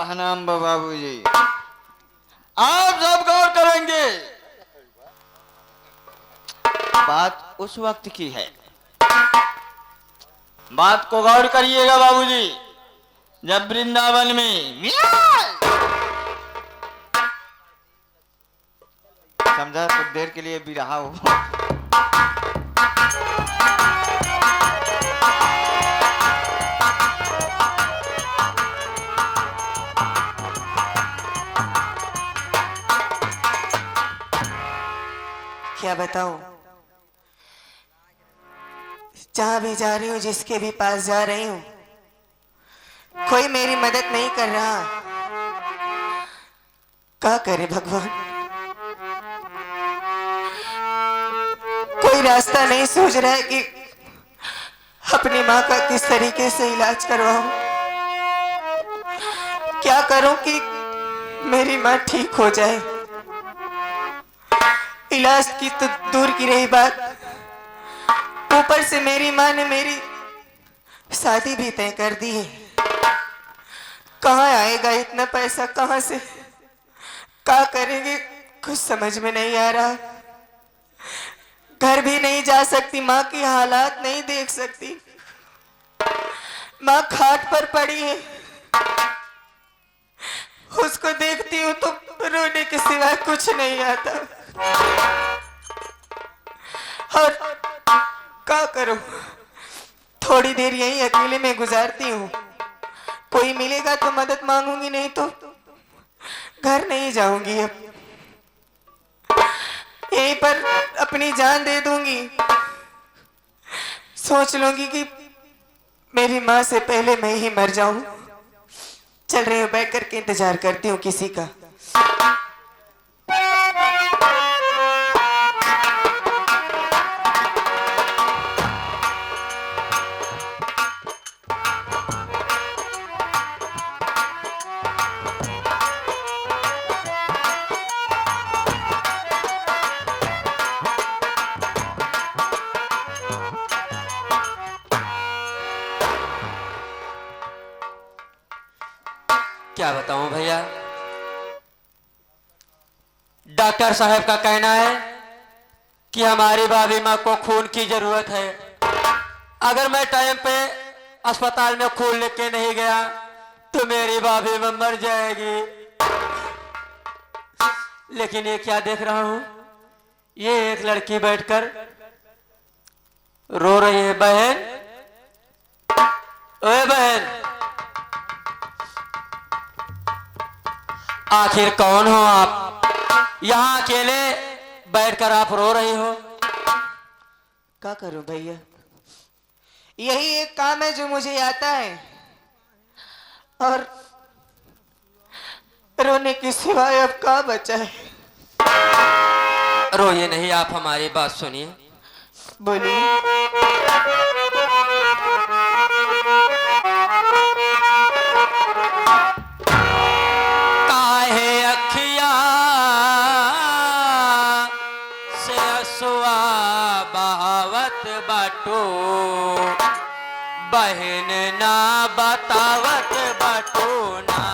प्रणाम बाबूजी। आप सब गौर करेंगे, बात उस वक्त की है। बात को गौर करिएगा बाबूजी, जब वृंदावन में समझा कुछ देर के लिए भी रहा हो। क्या बताऊं, जहां भी जा रही हूं, जिसके भी पास जा रही हूं, कोई मेरी मदद नहीं कर रहा। क्या करे भगवान, कोई रास्ता नहीं सूझ रहा है कि अपनी माँ का किस तरीके से इलाज करवाऊं। क्या करूं कि मेरी माँ ठीक हो जाए। इलाज की तो दूर की रही बात, ऊपर से मेरी माँ ने मेरी शादी भी तय कर दी है। कहाँ आएगा इतना पैसा, कहाँ से क्या करेंगे, कुछ समझ में नहीं आ रहा। घर भी नहीं जा सकती, माँ की हालात नहीं देख सकती। माँ खाट पर पड़ी है, उसको देखती हूँ तो रोने के सिवा कुछ नहीं आता। और क्या करूं, थोड़ी देर यहीं अकेले में गुजारती हूँ। कोई मिलेगा तो मदद मांगूंगी, नहीं तो घर नहीं जाऊंगी। अब यहीं पर अपनी जान दे दूंगी। सोच लूंगी कि मेरी माँ से पहले मैं ही मर जाऊं। चल रही हूँ, बैठ करके इंतजार करती हूँ किसी का। क्या बताऊं भैया, डॉक्टर साहब का कहना है कि हमारी भाभी माँ को खून की जरूरत है। अगर मैं टाइम पे अस्पताल में खून लेके नहीं गया तो मेरी भाभी माँ मर जाएगी। लेकिन ये क्या देख रहा हूं, ये एक लड़की बैठकर रो रही है। बहन, ओए बहन, आखिर कौन हो आप? यहाँ अकेले बैठकर आप रो रही हो। क्या करूं भैया, यही एक काम है जो मुझे आता है, और रोने के सिवाय अब क्या बचा है। रोइए नहीं, आप हमारी बात सुनिए। बोलिए। काहे अखिया से असुआ बहावत बाटो, बहन ना बतावत बाटो ना।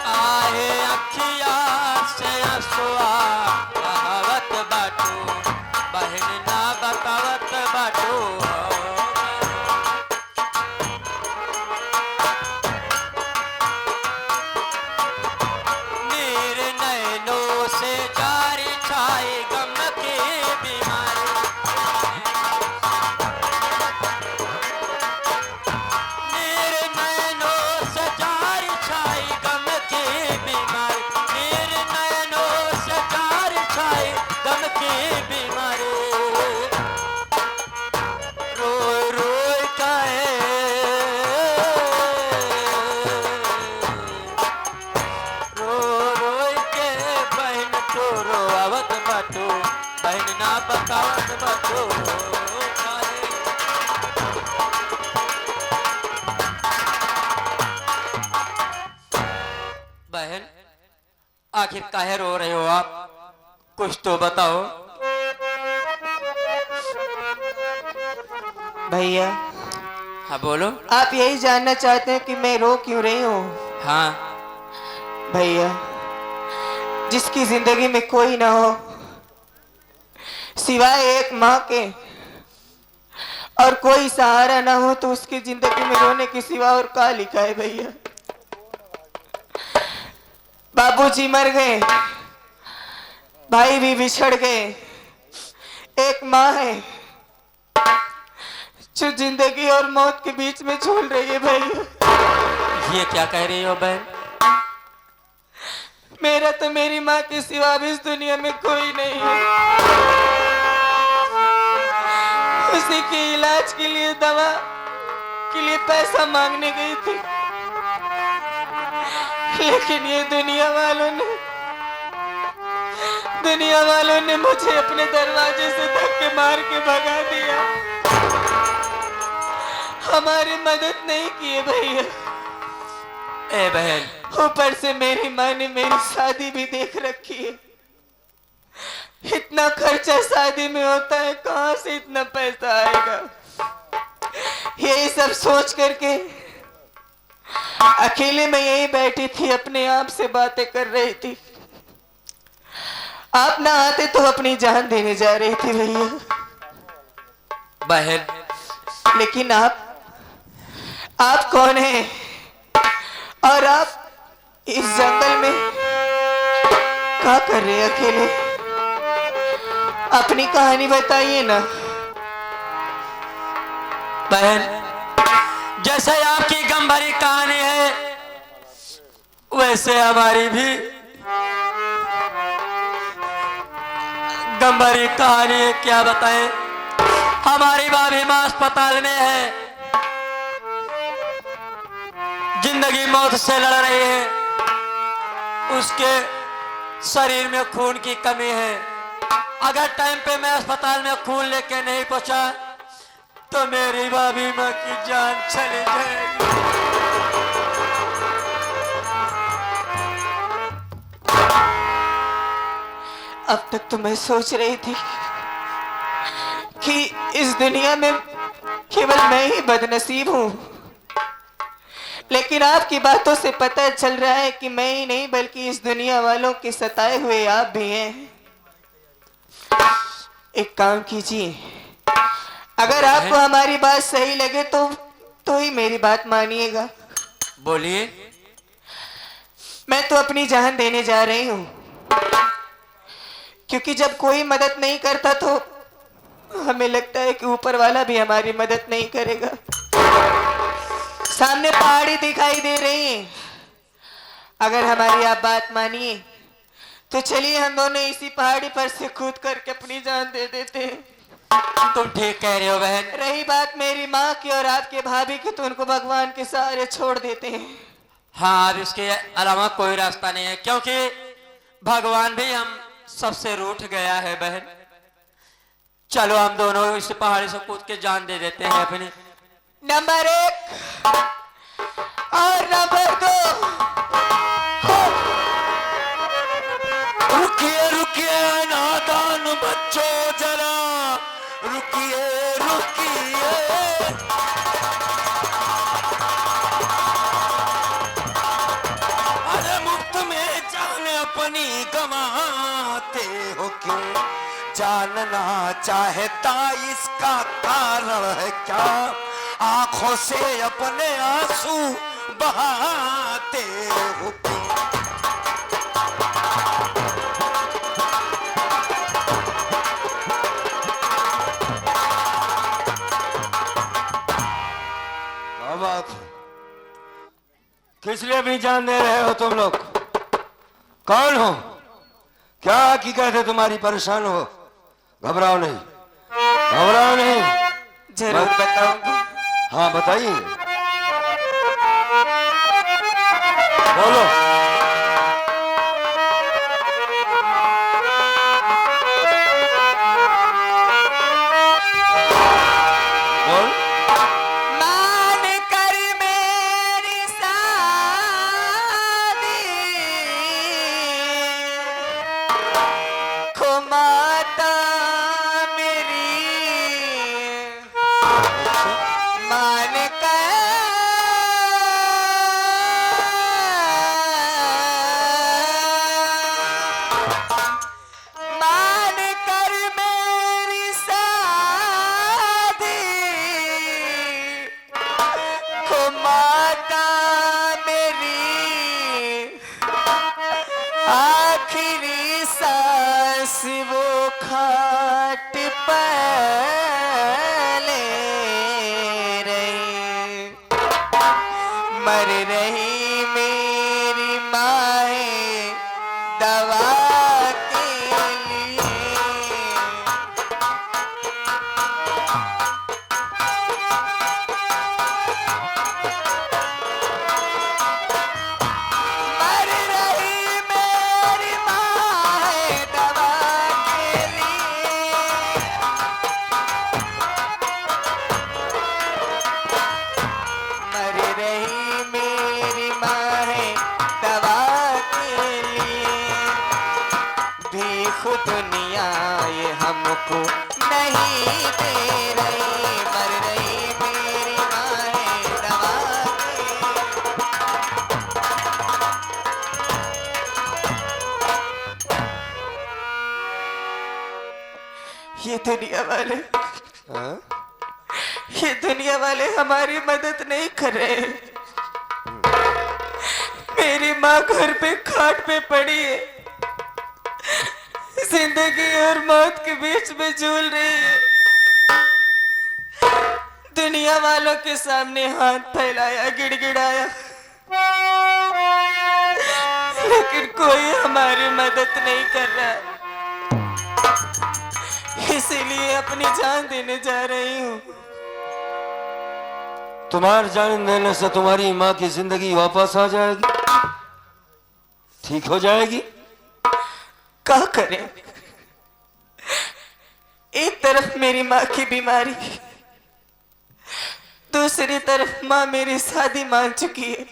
काहे अखिया से असुआ बहावत बाटो, बहन ना बतावत बाटो। मेरे नैनों से जारी छाए गम के बीमारी, मेरे नैनों से जारी छाए गम के बीमारी, मेरे नैनों से जारी छाए गम के बीमारी। रोए रोए काहे, रो रोए के बहन तो रोआवत बाटो, बहन ना बतावत बाटो। बहन, आखिर काहे रो रहे हो आप? कुछ तो बताओ। भैया, हाँ बोलो। आप यही जानना चाहते हैं कि मैं रो क्यों रही हूँ? हाँ। भैया, जिसकी जिंदगी में कोई ना हो सिवाय एक माँ के, और कोई सहारा ना हो, तो उसकी जिंदगी में रोने के सिवा और क्या लिखा है भैया? बाबूजी मर गए, भाई भी बिछड़ गए, एक माँ है जो जिंदगी और मौत के बीच में झूल रही है भैया। ये क्या कह रही हो बहन? मेरा तो मेरी माँ के सिवा अब इस दुनिया में कोई नहीं है। उसी के इलाज के लिए, दवा के लिए पैसा मांगने गई थी, लेकिन ये दुनिया वालों ने मुझे अपने दरवाजे से धक्के मार के भगा दिया। हमारी मदद नहीं की भैया। ए बहन, ऊपर से मेरी माँ ने मेरी शादी भी देख रखी है। इतना खर्चा शादी में होता है, कहाँ से इतना पैसा आएगा? यही सब सोच करके अकेले में यही बैठी थी, अपने आप से बातें कर रही थी। आप ना आते तो अपनी जान देने जा रही थी भैया। बहन, लेकिन आप कौन हैं? और आप इस जंगल में क्या कर रहे हैं अकेले? अपनी कहानी बताइए ना। बहन, जैसे आपकी गम भरी कहानी है, वैसे हमारी भी गम भरी कहानी है। क्या बताएं? हमारी भाभी माँ अस्पताल में है, जिंदगी मौत से लड़ रही है। उसके शरीर में खून की कमी है। अगर टाइम पे मैं अस्पताल में खून लेके नहीं पहुंचा तो मेरी भाभी माँ की जान चली जाएगी। अब तक तो मैं सोच रही थी कि इस दुनिया में केवल मैं ही बदनसीब हूँ, लेकिन आपकी बातों से पता चल रहा है कि मैं ही नहीं बल्कि इस दुनिया वालों के सताए हुए आप भी हैं। एक काम कीजिए, अगर आपको हमारी बात सही लगे तो ही मेरी बात मानिएगा। बोलिए। मैं तो अपनी जान देने जा रही हूँ, क्योंकि जब कोई मदद नहीं करता तो हमें लगता है कि ऊपर वाला भी हमारी मदद नहीं करेगा। सामने पहाड़ी दिखाई दे रही है, अगर हमारी आप बात मानिए तो चलिए हम दोनों इसी पहाड़ी पर से कूद करके अपनी जान दे देते हैं। तुम ठीक कह रहे हो बहन। रही बात मेरी माँ की और आपके भाभी की, तो उनको भगवान के सहारे छोड़ देते हैं। हाँ, अब इसके अलावा कोई रास्ता नहीं है, क्योंकि भगवान भी हम सबसे रूठ गया है बहन। चलो हम दोनों इस पहाड़ी से कूद के जान दे देते हैं अपनी। नंबर 1 और नंबर 2। रुकिए रुकिए नादान बच्चों, जरा रुकिए रुकिए। अरे मुफ्त में जान अपनी गंवाते हो क्यों? जानना चाहता इसका कारण है क्या? आंखों से अपने आंसू बहाते हो क्यों? बात किस लिए अपनी जान दे रहे हो तुम लोग? कौन हो? क्या हकीकत है तुम्हारी? परेशान हो? घबराओ नहीं, घबराओ नहीं। जरूर बताऊंगी। हाँ बताइए, बोलो। बोल। मान कर मेरी शादी को माता मेरी मर रही मेरी माए दवा के लिए। मर रही मेरी माए दवा के लिए। मर रही मेरी माए दवा के लिए। भीख दुनिया ये हमको नहीं दे रही। मर रही मेरी माए दवा के लिए। ये दुनिया वाले हाँ? ये दुनिया वाले हमारी मदद नहीं कर रहे। मेरी माँ घर पे खाट पे पड़ी है, जिंदगी और मौत के बीच में झूल रही है। दुनिया वालों के सामने हाथ फैलाया, गिड़गिड़ाया, लेकिन कोई हमारी मदद नहीं कर रहा है। इसीलिए अपनी जान देने जा रही हूँ। तुम्हारी जान देने से तुम्हारी माँ की जिंदगी वापस आ जाएगी, ठीक हो जाएगी। क्या करें? एक तरफ मेरी माँ की बीमारी, दूसरी तरफ माँ मेरी शादी मान चुकी है,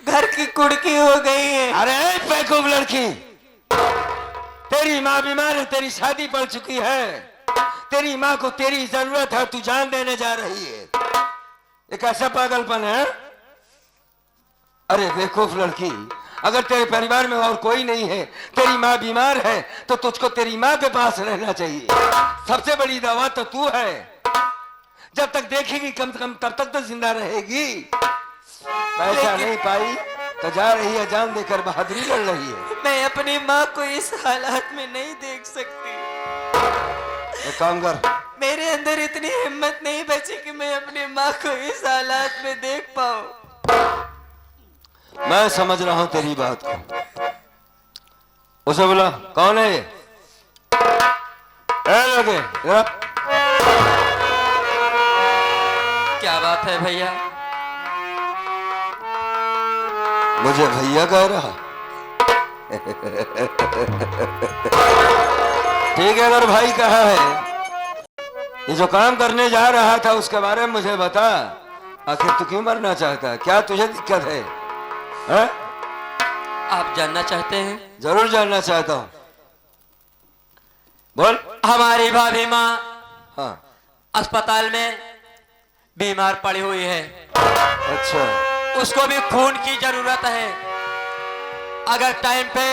घर की कुड़की हो गई है। अरे बेवकूफ लड़की, तेरी माँ बीमार है, तेरी शादी पड़ चुकी है, तेरी माँ को तेरी जरूरत है, तू जान देने जा रही है। एक ऐसा पागलपन है। अरे बेवकूफ लड़की, अगर तेरे परिवार में और कोई नहीं है, तेरी माँ बीमार है, तो तुझको तेरी माँ के पास रहना चाहिए। सबसे बड़ी दवा तो तू है। जब तक देखेगी कम से कम तब तक तो जिंदा रहेगी। पैसा नहीं पाई तो जा रही है, जान देकर बहादुरी लड़ रही है। मैं अपनी माँ को इस हालात में नहीं देख सकती। एक काम कर, मेरे अंदर इतनी हिम्मत नहीं बची कि मैं अपनी माँ को इस हालात में देख पाऊं। मैं समझ रहा हूं तेरी बात को। उसे बोला, कौन है ये? लगे क्या बात है भैया? मुझे भैया कह रहा? ठीक है, अगर भाई कहा है, ये जो काम करने जा रहा था उसके बारे में मुझे बता। आखिर तू क्यों मरना चाहता है? क्या तुझे दिक्कत है? आप जानना चाहते हैं? जरूर जानना चाहता हूं, बोल। हमारी भाभी माँ हाँ, अस्पताल में बीमार पड़ी हुई है। अच्छा, उसको भी खून की जरूरत है। अगर टाइम पे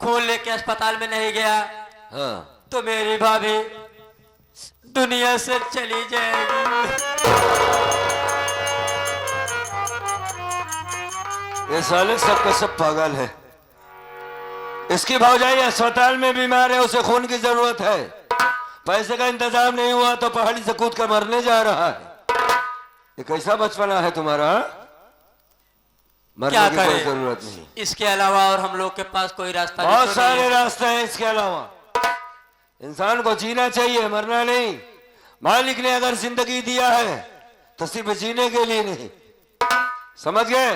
खून लेके अस्पताल में नहीं गया हाँ। तो मेरी भाभी दुनिया से चली जाएगी। ये साले सब के सब पागल है। इसकी भौजाई अस्पताल में बीमार है, उसे खून की जरूरत है, पैसे का इंतजाम नहीं हुआ तो पहाड़ी से कूद कर मरने जा रहा है। ये कैसा बचपना है तुम्हारा? मरने क्या की कोई करें? जरूरत नहीं। इसके अलावा और हम लोग के पास कोई रास्ता बहुत तो सारे नहीं है। रास्ते हैं इसके अलावा। इंसान को जीना चाहिए, मरना नहीं। मालिक ने अगर जिंदगी दिया है तो सिर्फ जीने के लिए नहीं, समझ गए?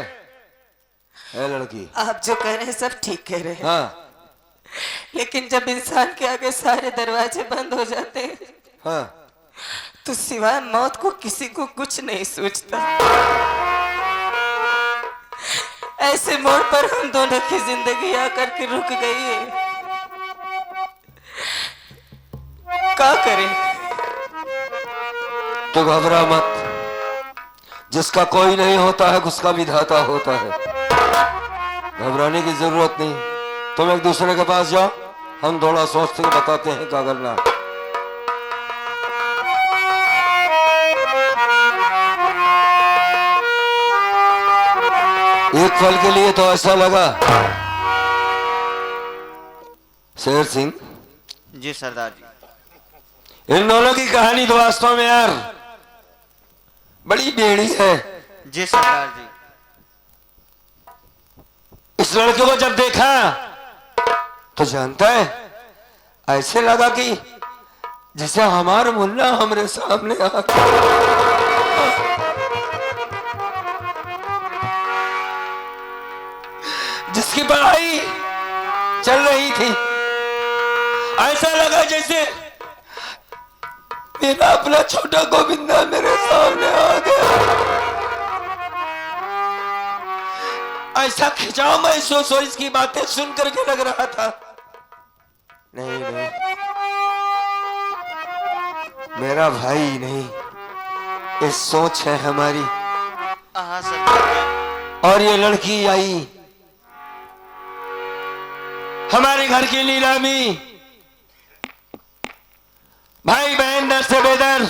है लड़की, आप जो कह रहे हैं सब ठीक कह रहे हैं। हाँ लेकिन जब इंसान के आगे सारे दरवाजे बंद हो जाते हैं हाँ, तो सिवाय मौत को किसी को कुछ नहीं सूझता। ऐसे मोड़ पर हम दोनों की जिंदगी आकर के रुक गई है। क्या करें? तो घबरा मत, जिसका कोई नहीं होता है उसका विधाता होता है। घबराने की जरूरत नहीं। तुम एक दूसरे के पास जाओ, हम थोड़ा सोचते के बताते हैं क्या करना। एक पल के लिए तो ऐसा लगा शेर सिंह, जी सरदार जी। इन दोनों की कहानी तो वास्तव में यार बड़ी बेड़ी है। जी सरदार जी। इस लड़के को जब देखा तो जानता है, ऐसे लगा कि जैसे हमारा मुन्ना हमारे सामने आ जिसकी पढ़ाई चल रही थी, ऐसा लगा जैसे मेरा अपना छोटा गोविंदा मेरे सामने आ गया। ऐसा खिंचाव महसूस हो इसकी बातें सुन करके लग रहा था, नहीं नहीं, मेरा भाई नहीं, ये सोच है हमारी। हाँ सरदार जी। और ये लड़की आई हमारे घर की नीलामी, भाई बहन दर से बेदर,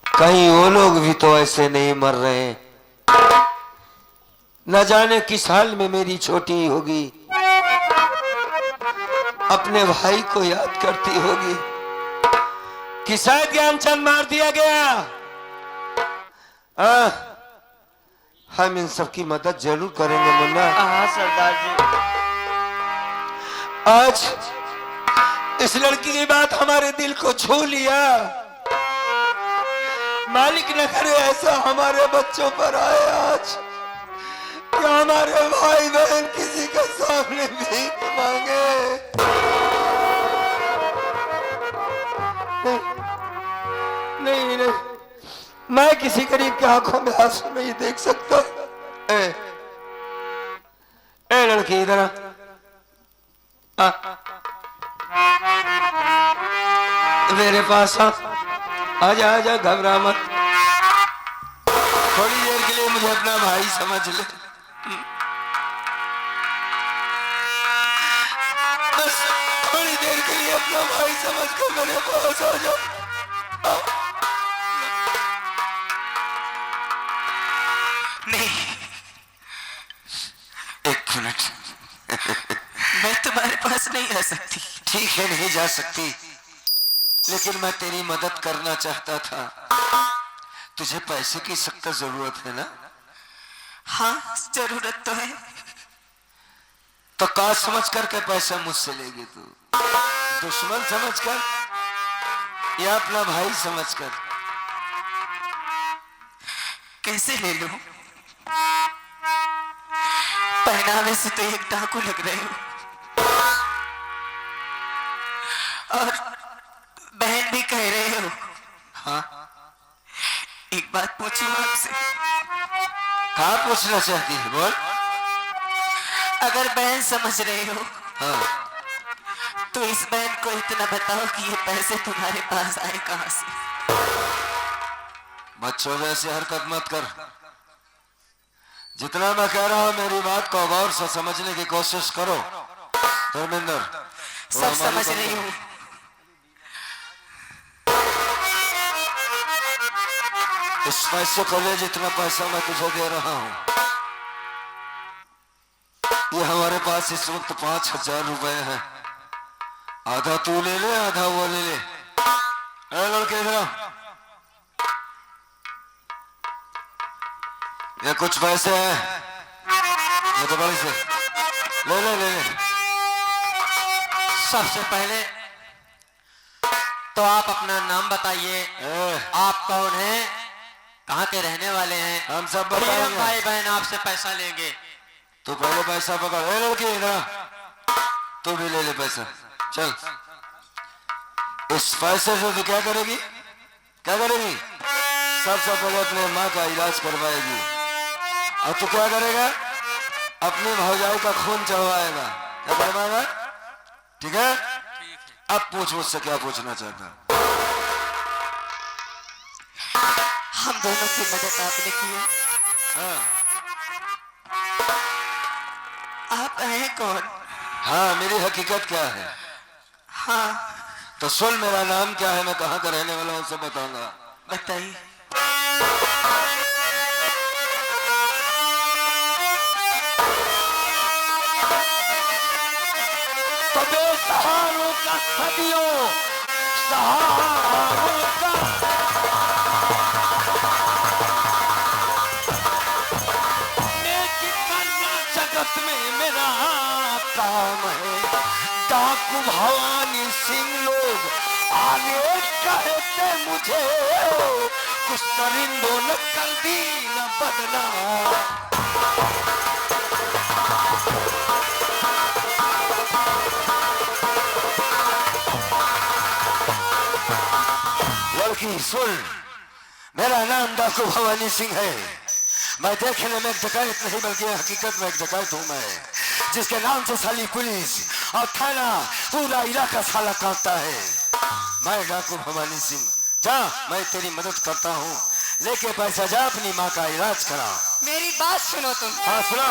कहीं वो लोग भी तो ऐसे नहीं मर रहे हैं। न जाने किस हाल में मेरी छोटी होगी, अपने भाई को याद करती होगी कि शायद ज्ञानचंद मार दिया गया। हम इन सब की मदद जरूर करेंगे मुन्ना। हाँ सरदार जी। आज इस लड़की की बात हमारे दिल को छू लिया। मालिक न करे ऐसा हमारे बच्चों पर आए आज कि हमारे भाई बहन किसी के सामने भीख मांगे। नहीं नहीं, मैं किसी गरीब की आंखों में आंसू नहीं देख सकता। ए लड़की इधर आ, मेरे पास आजा आजा, घबरा मत। थोड़ी देर के लिए मुझे अपना भाई समझ ले, बस थोड़ी देर के लिए अपना भाई समझ कर मेरे पास आ जाओ। नहीं, एक मिनट। मैं तुम्हारे पास नहीं आ सकती। ठीक है, नहीं जा सकती, लेकिन मैं तेरी मदद करना चाहता था। तुझे पैसे की सख्त जरूरत है ना? हाँ, जरूरत तो है। तो का समझ कर के पैसा मुझसे लेगी तू? दुश्मन समझ कर या अपना भाई समझ कर? कैसे ले लूं? पहनावे से तो एक डाकू लग रहे हो, और बहन भी कह रहे हो। हाँ, एक बात पूछूं आपसे? कहा पूछना चाहती है, बोल। अगर बहन समझ रहे हो, हाँ, तो इस बहन को इतना बताओ कि ये पैसे तुम्हारे पास आए कहां से? बच्चों जैसे हरकत मत कर। जितना मैं कह रहा हूं मेरी बात को गौर से समझने की कोशिश करो। धर्मेंद्र, सब समझ रही हूँ। इस पैसे को ले, जितना पैसा मैं तुझे दे रहा हूं, ये हमारे पास इस वक्त 5,000 रुपए हैं। आधा तू ले ले, आधा वो ले ले। ए लड़के इधर आओ। ये कुछ पैसे हैं, ये तो बड़ी से ले ले ले ले। सबसे पहले तो आप अपना नाम बताइए। आप कौन हैं, कहाँ के रहने वाले हैं? हम सब फिर हम बताएंगे। भाई बहन आपसे पैसा लेंगे। तू पहले पैसा पकड़। ए लड़की इधर, तू भी ले ले पैसा। चल, इस पैसे से तू क्या करेगी? क्या करेगी? सबसे पहले अपने माँ का इलाज करवाएगी, और तू क्या करेगा? अपनी भौजाई का खून चढ़वाएगा। क्या करवाएगा? ठीक है? अब पूछ मुझसे क्या पूछना चाहता। हम दोनों की मदद आपने की है। हाँ आप हैं कौन? हाँ, मेरी हकीकत क्या है? हाँ, तो सुन, मेरा नाम क्या है, मैं कहाँ का रहने वाला हूँ, सब बताऊंगा। बताइए। तो बेसहारों का सदियों सहारों का डाकू भवानी सिंह लोग आगे कहते मुझे, कुछ परिंदों ने कर दी न बदनाम। लड़की सुन, मेरा नाम डाकू भवानी सिंह है। मैं देखने में एक डकैत नहीं बल्कि हकीकत में एक डकैत हूं मैं, जिसके नाम से साली पुलिस और थाना पूरा इलाका साला कांपता है। मैं डाकू भवानी सिंह, जा मैं तेरी मदद करता हूँ, लेके पैसा जा अपनी माँ का इलाज करा। मेरी बात सुनो तुम। हाँ सुना।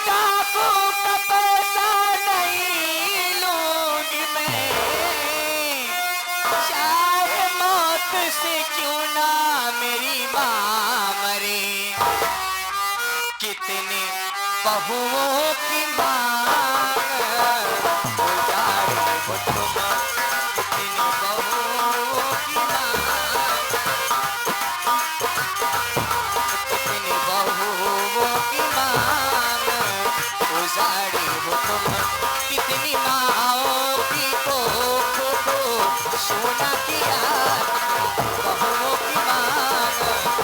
डाकू का पैसा नहीं लूंगी मैं, चाहे मौत से क्यों ना मेरी माँ मरे। कितने बहुओं की मांग उजाड़े हो तुम, कितने बहुओं की मांग, कितने बहुओं की मांग उजाड़े हो तुम, कितनी माओं की कोख को सोना किया, बहुओं की मांग